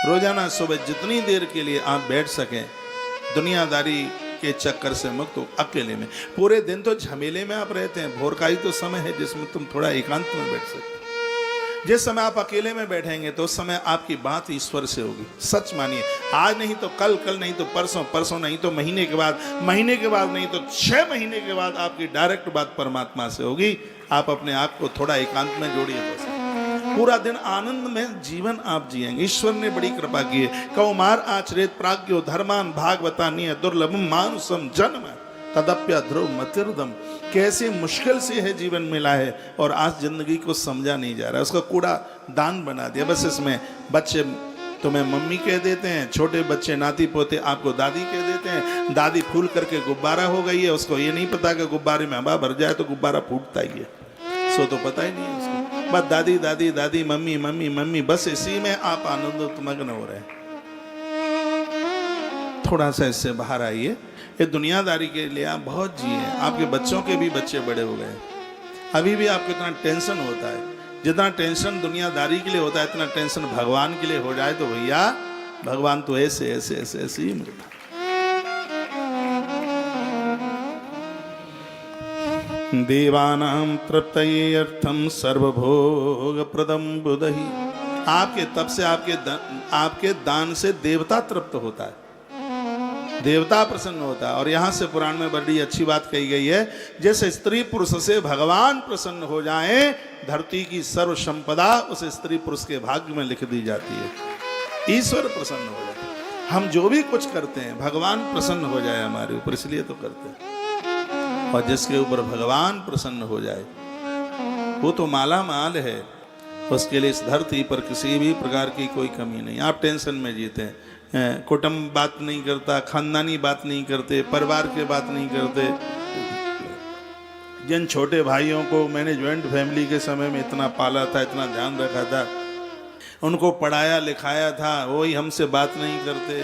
रोजाना सुबह जितनी देर के लिए आप बैठ सकें, दुनियादारी के चक्कर से मुक्त हो, अकेले में। पूरे दिन तो झमेले में आप रहते हैं, भोर का ही तो समय है जिसमें तुम थोड़ा एकांत में बैठ सकते हो। जिस समय आप अकेले में बैठेंगे तो उस समय आपकी बात ईश्वर से होगी। सच मानिए, आज नहीं तो कल, कल नहीं तो परसों, परसों नहीं तो महीने के बाद, महीने के बाद नहीं तो 6 महीने के बाद आपकी डायरेक्ट बात परमात्मा से होगी। आप अपने आप को थोड़ा एकांत में जोड़िए, बस पूरा दिन आनंद में जीवन आप जिएंगे। ईश्वर ने बड़ी कृपा की है। कौमार आचरित प्राज्ञो धर्मान भागवतानीय दुर्लभम मानुषम जन्म तदप्य ध्रुव मतिर्दम। कैसे मुश्किल से है जीवन मिला है और आज जिंदगी को समझा नहीं जा रहा है, उसका कूड़ा दान बना दिया। बस इसमें बच्चे तुम्हें मम्मी कह देते हैं, छोटे बच्चे नाती पोते आपको दादी कह देते हैं, दादी फूल करके गुब्बारा हो गई है, उसको ये नहीं पता कि गुब्बारे में हवा भर जाए तो गुब्बारा फूटता ही है, सो तो पता ही नहीं है उसको। बस दादी दादी दादी, मम्मी मम्मी मम्मी, बस इसी में आप आनंद मग्न हो रहे हैं। थोड़ा सा इससे बाहर आइए। ये दुनियादारी के लिए आप बहुत जिए। आपके बच्चों के भी बच्चे बड़े हो गए, अभी भी आपको इतना टेंशन होता है। जितना टेंशन दुनियादारी के लिए होता है, इतना टेंशन भगवान के लिए हो जाए तो भैया भगवान तो ऐसे ऐसे ऐसे ऐसे ही मिलता। देवानां तृप्तये अर्थम सर्वभोग प्रदम बुधहि। आपके तप से, आपके दान से देवता तृप्त होता है, देवता प्रसन्न होता है। और यहां से पुराण में बड़ी अच्छी बात कही गई है, जैसे स्त्री पुरुष से भगवान प्रसन्न हो जाए, धरती की सर्व संपदा उस स्त्री पुरुष के भाग्य में लिख दी जाती है। ईश्वर प्रसन्न हो जाए, हम जो भी कुछ करते हैं भगवान प्रसन्न हो जाए हमारे ऊपर, इसलिए तो करते हैं। और जिसके ऊपर भगवान प्रसन्न हो जाए वो तो माला माल है, उसके लिए इस धरती पर किसी भी प्रकार की कोई कमी नहीं। आप टेंशन में जीते हैं, कुटुंब बात नहीं करता, खानदानी बात नहीं करते, परिवार के बात नहीं करते। जिन छोटे भाइयों को मैंने ज्वाइंट फैमिली के समय में इतना पाला था, इतना ध्यान रखा था, उनको पढ़ाया लिखाया था, वही हमसे बात नहीं करते।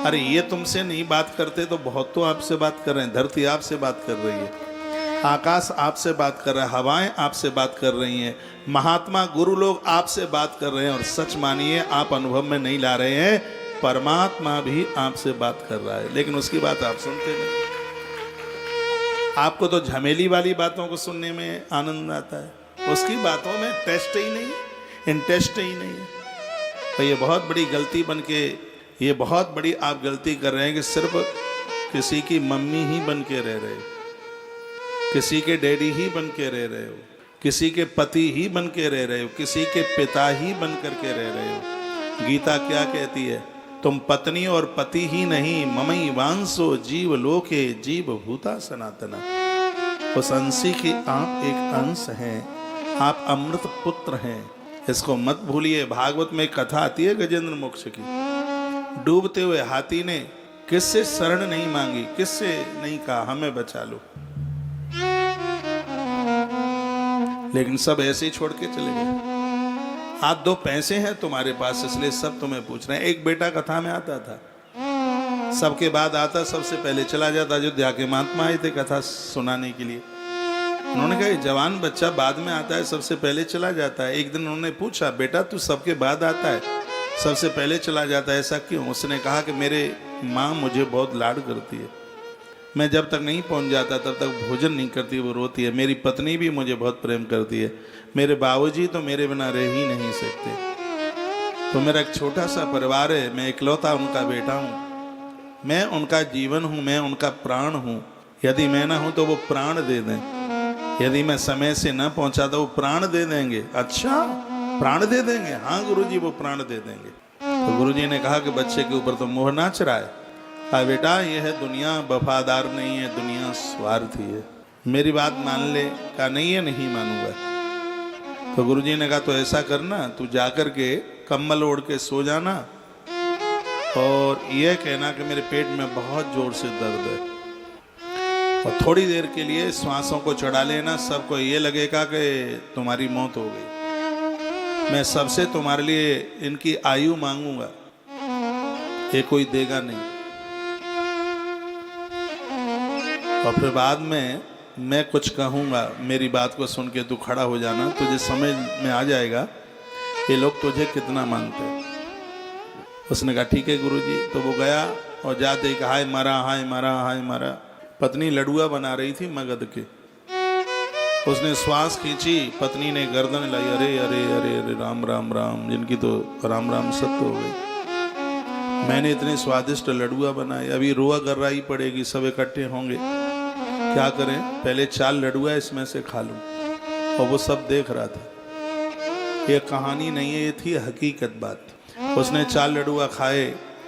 अरे ये तुमसे नहीं बात करते तो बहुत तो आपसे बात कर रहे हैं। धरती आपसे बात कर रही है, आकाश आपसे बात कर रहा है, हवाएं आपसे बात कर रही हैं, महात्मा गुरु लोग आपसे बात कर रहे हैं। और सच मानिए, आप अनुभव में नहीं ला रहे हैं, परमात्मा भी आपसे बात कर रहा है, लेकिन उसकी बात आप सुनते नहीं। आपको तो झमेली वाली बातों को सुनने में आनंद आता है, उसकी बातों में टेस्ट ही नहीं, इंटरेस्ट ही नहीं है। तो ये बहुत बड़ी गलती बन के, ये बहुत बड़ी आप गलती कर रहे हैं कि सिर्फ किसी की मम्मी ही बन के रह रहे हो, किसी के डैडी ही बन के रह रहे हो, किसी के पति ही बन के रह रहे हो, किसी के पिता ही बन करके रह रहे हो। गीता क्या कहती है? तुम पत्नी और पति ही नहीं, ममई वांसो जीव लोके जीव भूता सनातना। उस अंशी के आप एक अंश हैं, आप अमृत पुत्र हैं, इसको मत भूलिए। भागवत में कथा आती है गजेंद्र मोक्ष की। डूबते हुए हाथी ने किससे शरण नहीं मांगी, किससे नहीं कहा हमें बचा लो, लेकिन सब ऐसे ही छोड़ के चले गए। आज 2 पैसे हैं तुम्हारे पास, इसलिए सब तुम्हें पूछ रहे हैं। एक बेटा कथा में आता था, सबके बाद आता, सबसे पहले चला जाता। अयोध्या के महात्मा आए थे कथा सुनाने के लिए, उन्होंने कहा जवान बच्चा बाद में आता है, सबसे पहले चला जाता है। एक दिन उन्होंने पूछा, बेटा तू सबके बाद आता है, सबसे पहले चला जाता है, ऐसा क्यों? उसने कहा कि मेरे माँ मुझे बहुत लाड करती है, मैं जब तक नहीं पहुंच जाता तब तक भोजन नहीं करती, वो रोती है। मेरी पत्नी भी मुझे बहुत प्रेम करती है, मेरे बाबूजी तो मेरे बिना रह ही नहीं सकते। तो मेरा एक छोटा सा परिवार है, मैं इकलौता उनका बेटा हूँ, मैं उनका जीवन हूँ, मैं उनका प्राण हूँ। यदि मैं ना हूँ तो वो प्राण दे दें, यदि मैं समय से न पहुंचा तो वो प्राण दे देंगे। अच्छा, प्राण दे देंगे? हाँ गुरुजी, वो प्राण दे देंगे। तो गुरुजी ने कहा कि बच्चे के ऊपर तो मोह ना चढ़ाए। कहा बेटा ये है दुनिया वफादार नहीं है, दुनिया स्वार्थी है, मेरी बात मान ले। कहा नहीं है, नहीं मानूंगा। तो गुरुजी ने कहा तो ऐसा करना, तू जाकर के कम्बल ओढ़ के सो जाना और यह कहना कि मेरे पेट में बहुत जोर से दर्द है, और थोड़ी देर के लिए श्वासों को चढ़ा लेना, सबको ये लगेगा कि तुम्हारी मौत हो गई। मैं सबसे तुम्हारे लिए इनकी आयु मांगूंगा, ये कोई देगा नहीं। और फिर बाद में मैं कुछ कहूँगा, मेरी बात को सुन के तू खड़ा हो जाना, तुझे समझ में आ जाएगा ये लोग तुझे कितना मानते हैं। उसने कहा ठीक है गुरुजी। तो वो गया और जाते ही हाय मारा, हाय मारा, हाय मारा। पत्नी लडुआ बना रही थी मगध के। उसने श्वास खींची, पत्नी ने गर्दन लाई, अरे अरे अरे अरे राम राम राम, जिनकी तो राम राम सत्य हो गई। मैंने इतने स्वादिष्ट लडुआ बनाए, अभी रोआ गर्राई पड़ेगी, सब इकट्ठे होंगे, क्या करें, पहले 4 लडुआ इसमें से खा लूं। और वो सब देख रहा था। ये कहानी नहीं है, ये थी हकीकत बात। उसने 4 लडुआ खाए,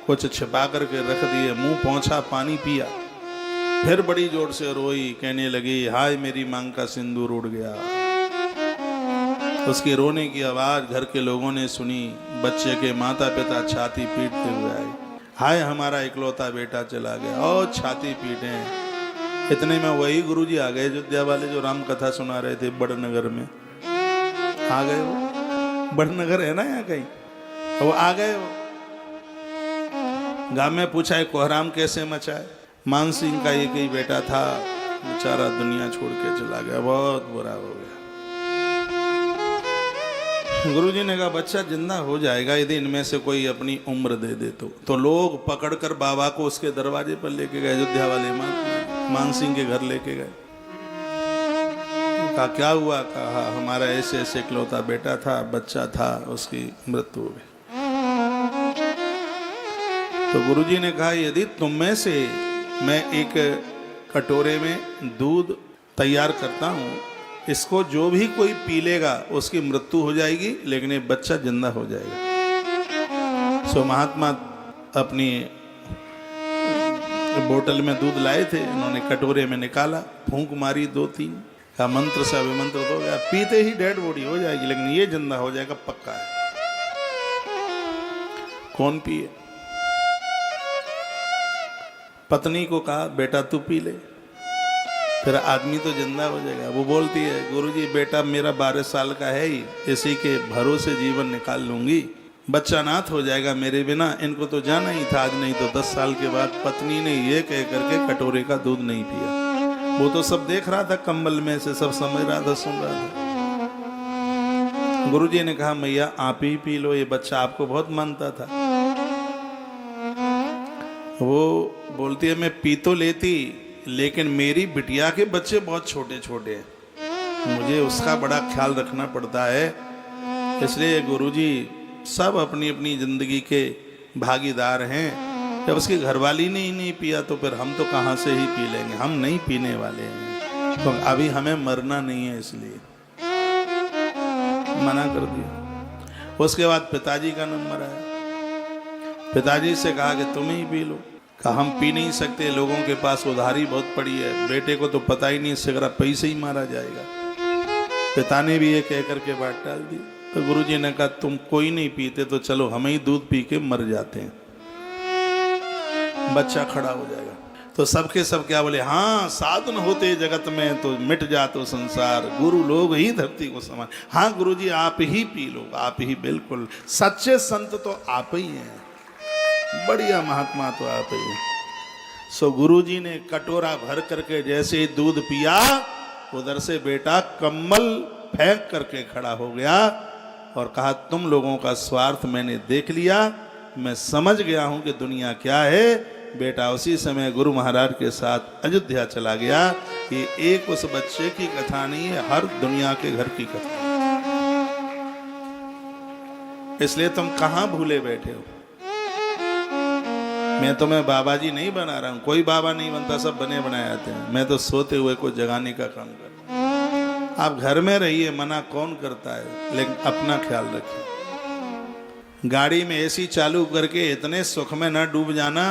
कुछ छिपा करके रख दिए, मुंह पहुंचा, पानी पिया, फिर बड़ी जोर से रोई, कहने लगी हाय मेरी मांग का सिंदूर उड़ गया। उसके रोने की आवाज घर के लोगों ने सुनी। बच्चे के माता पिता छाती पीटते हुए आए, हाय हमारा इकलौता बेटा चला गया, और छाती पीटे। इतने में वही गुरुजी आ गए अयोध्या वाले, जो राम कथा सुना रहे थे बड़नगर में। आ गए वो, बड़नगर है ना यहाँ कहीं, वो आ गए। वो गांव में पूछा कोहराम कैसे मचाए। मान सिंह का एक ही बेटा था, बेचारा दुनिया छोड़ के चला गया, बहुत बुरा हो गया। गुरुजी ने कहा बच्चा जिंदा हो जाएगा यदि इनमें से कोई अपनी उम्र दे दे तो लोग पकड़कर बाबा को उसके दरवाजे पर लेके गए, अयोध्या वाले मान सिंह के घर लेके गए। कहा क्या हुआ? कहा हमारा ऐसे ऐसे इकलौता बेटा था, बच्चा था, उसकी मृत्यु हो गई। तो गुरुजी ने कहा यदि तुम में से मैं एक कटोरे में दूध तैयार करता हूँ, इसको जो भी कोई पी लेगा उसकी मृत्यु हो जाएगी, लेकिन ये बच्चा जिंदा हो जाएगा। सो महात्मा अपनी बोतल में दूध लाए थे, उन्होंने कटोरे में निकाला, फूंक मारी 2-3, का मंत्र से अभिमंत्रित हो गया, पीते ही डेड बॉडी हो जाएगी, लेकिन ये जिंदा हो जाएगा पक्का है। कौन पिए? पत्नी को कहा बेटा तू पी ले, फिर आदमी तो जिंदा हो जाएगा। वो बोलती है गुरुजी बेटा मेरा 12 साल का है ही, इसी के भरोसे जीवन निकाल लूंगी, बच्चा नाथ हो जाएगा मेरे बिना, इनको तो जाना ही था, आज नहीं तो 10 साल के बाद। पत्नी ने ये कह करके कटोरे का दूध नहीं पिया। वो तो सब देख रहा था, कंबल में से सब समझ रहा था, सुन रहा था। गुरुजी ने कहा मैया आप ही पी लो, ये बच्चा आपको बहुत मानता था। वो बोलती है मैं पी तो लेती, लेकिन मेरी बिटिया के बच्चे बहुत छोटे छोटे हैं, मुझे उसका बड़ा ख्याल रखना पड़ता है, इसलिए गुरुजी सब अपनी अपनी जिंदगी के भागीदार हैं। जब उसकी घरवाली ने ही नहीं पिया तो फिर हम तो कहाँ से ही पी लेंगे, हम नहीं पीने वाले हैं, तो अभी हमें मरना नहीं है, इसलिए मना कर दिया। उसके बाद पिताजी का नंबर आया, पिताजी से कहा कि तुम ही पी लो। कहा हम पी नहीं सकते, लोगों के पास उधारी बहुत पड़ी है, बेटे को तो पता ही नहीं, इससे अगर पैसे ही मारा जाएगा। पिता ने भी ये कह करके बात टाल दी। तो गुरुजी ने कहा तुम कोई नहीं पीते तो चलो हम ही दूध पी के मर जाते हैं, बच्चा खड़ा हो जाएगा। तो सबके सब क्या बोले, हाँ साधन होते जगत में तो मिट जातो संसार, गुरु लोग ही धरती को समान। हाँ गुरुजी आप ही पी लो, आप ही, बिल्कुल सच्चे संत तो आप ही हैं, बढ़िया महात्मा तो आप ही हैं। सो गुरुजी ने कटोरा भर करके जैसे ही दूध पिया, उधर से बेटा कम्बल फेंक करके खड़ा हो गया और कहा तुम लोगों का स्वार्थ मैंने देख लिया, मैं समझ गया हूं कि दुनिया क्या है। बेटा उसी समय गुरु महाराज के साथ अयोध्या चला गया। ये एक उस बच्चे की कथा नहीं है, हर दुनिया के घर की कथा। इसलिए तुम कहां भूले बैठे हो। मैं तुम्हें बाबा जी नहीं बना रहा हूं, कोई बाबा नहीं बनता, सब बने बनाए आते हैं। मैं तो सोते हुए को जगाने का काम कर रहा हूं। आप घर में रहिए, मना कौन करता है, लेकिन अपना ख्याल रखिए। गाड़ी में एसी चालू करके इतने सुख में न डूब जाना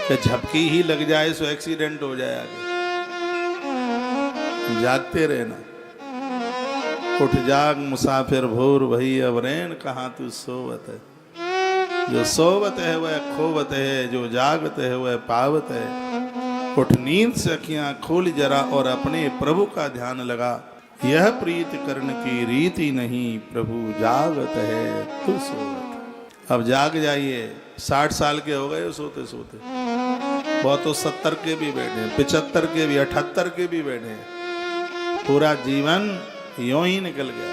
कि झपकी ही लग जाए सो एक्सीडेंट हो जाए आगे। जागते रहना। उठ जाग मुसाफिर भोर भई अब रैन कहाँ तू सोवत है। जो सोवत है वह खोवत है, जो जागत है वह पावत है। उठ नींद से अखियां खोल जरा और अपने प्रभु का ध्यान लगा। यह प्रीत करने की रीति नहीं, प्रभु जागत है तू सोवत। अब जाग जाइए। 60 साल के हो गए सोते सोते, बहुत तो 70 के भी बैठे, 75 के भी, 78 के भी बैठे। पूरा जीवन यूं ही निकल गया।